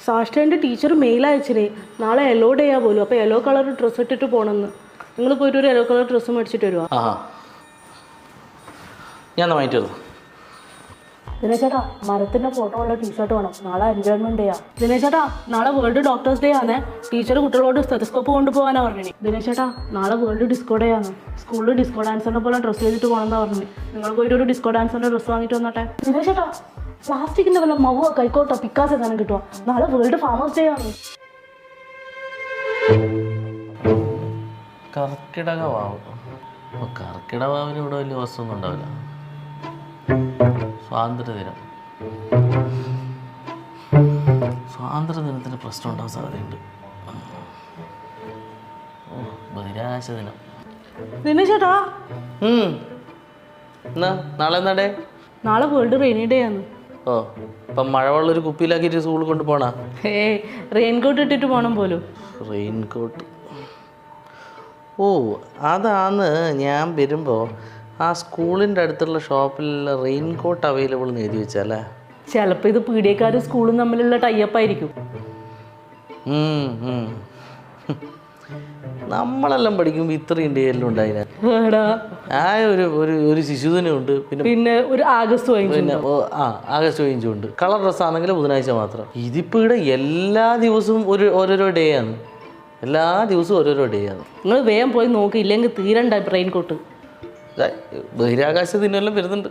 സാഷ്ട്രേൻ്റെ teacher mail അയച്ചിനെ നാളെ yellow ഡേയാ പോലും. അപ്പോൾ യെല്ലോ കളർ ഡ്രസ്സ് ഇട്ടിട്ട് പോകണമെന്ന്. നിങ്ങൾ പോയിട്ട് ഒരു യെല്ലോ കളർ ഡ്രസ്സ് മേടിച്ചിട്ട് വരുവാ. ആ ഞാൻ വാങ്ങിട്ട് വരുന്നു. ദിനേശേട്ടാ മരത്തിൻ്റെ ഫോട്ടോ ഉള്ള ടീഷർട്ട് വേണം. നാളെ എൻജോയ്മെൻറ്റ് ഡേയാ. ദിനേശേട്ടാ നാളെ വേൾഡ് ഡോക്ടേഴ്സ് ഡേ ആണ്. ടീച്ചർ കുട്ടികളോട് സ്റ്റെതസ്കോപ്പ് കൊണ്ടുപോകാനാണ് പറഞ്ഞത്. ദിനേശേട്ടാ നാളെ വേൾഡ് ഡിസ്കോ ഡേ ആണ്. സ്കൂളിൽ ഡിസ്കോ ഡാൻസറിനെ പോലെ ഡ്രസ്സ് ചെയ്തിട്ട് പോകണമെന്നാണ് പറഞ്ഞത്. നിങ്ങൾ പോയിട്ട് ഒരു ഡിസ്കോ ഡാൻസറിൻ്റെ ഡ്രസ്സ് വാങ്ങിയിട്ട് വന്നോട്ടെ. ദിനേശേട്ടാ പ്ലാസ്റ്റിക്കിൻ്റെ വല്ല മവോ കൈക്കോട്ടോ പിക്കാസ് എങ്ങനെ കിട്ടുമോ? നാളെ വേൾഡ് ഫാമേഴ്സ് ഡേ ആണ്. കർക്കിടകവാവ്. കർക്കിടവാവിന് ഇവിടെ വലിയ വസ്തുവൊന്നും ഉണ്ടാവില്ല. സ്വാതന്ത്ര്യദിനത്തിന് പ്രശ്നം ഉണ്ടാവാൻ സാധ്യതയുണ്ട്. ബഹിരാകാശ ദിനം. ദിനേശേട്ടാ എന്നാ നാളെ എന്നാടേ? നാളെ വേൾഡ് റെയിനി ഡേ ആണ്. ഓ അപ്പം മഴവെള്ളം ഒരു കുപ്പിയിലാക്കിയിട്ട് സ്കൂളിൽ കൊണ്ടുപോകണ? റെയിൻകോട്ട് ഇട്ടിട്ട് പോകണം പോലും. റെയിൻകോട്ട്. ഓ അതാന്ന് ഞാൻ വരുമ്പോൾ ആ സ്കൂളിൻ്റെ അടുത്തുള്ള ഷോപ്പിൽ റെയിൻകോട്ട് അവൈലബിൾ എന്ന് എഴുതി വെച്ചാലേ. ചിലപ്പോൾ ഇത് പീഡിയക്കാരും സ്കൂളും തമ്മിലുള്ള ടൈപ്പായിരിക്കും. നമ്മളെല്ലാം പഠിക്കുമ്പോൾ ഇത്രയും ഡേയെല്ലാം ഉണ്ടായിന്. ആ ഒരു ശിശുദിനമുണ്ട്, പിന്നെ ഒരു ആഗസ്റ്റ് 15. പിന്നെ ആഗസ്റ്റ് 15 ഉണ്ട്. കളർ ഡ്രസ്സാണെങ്കിൽ ബുധനാഴ്ച മാത്രം. ഇതിപ്പോൾ ഇവിടെ എല്ലാ ദിവസവും ഓരോരോ ഡേ ആണ്. എല്ലാ ദിവസവും ഓരോരോ ഡേ ആണ്. നിങ്ങൾ വേഗം പോയി നോക്കി, ഇല്ലെങ്കിൽ തീരണ്ട റെയിൻകോട്ട്. ബഹിരാകാശ ദിനമെല്ലാം വരുന്നുണ്ട്.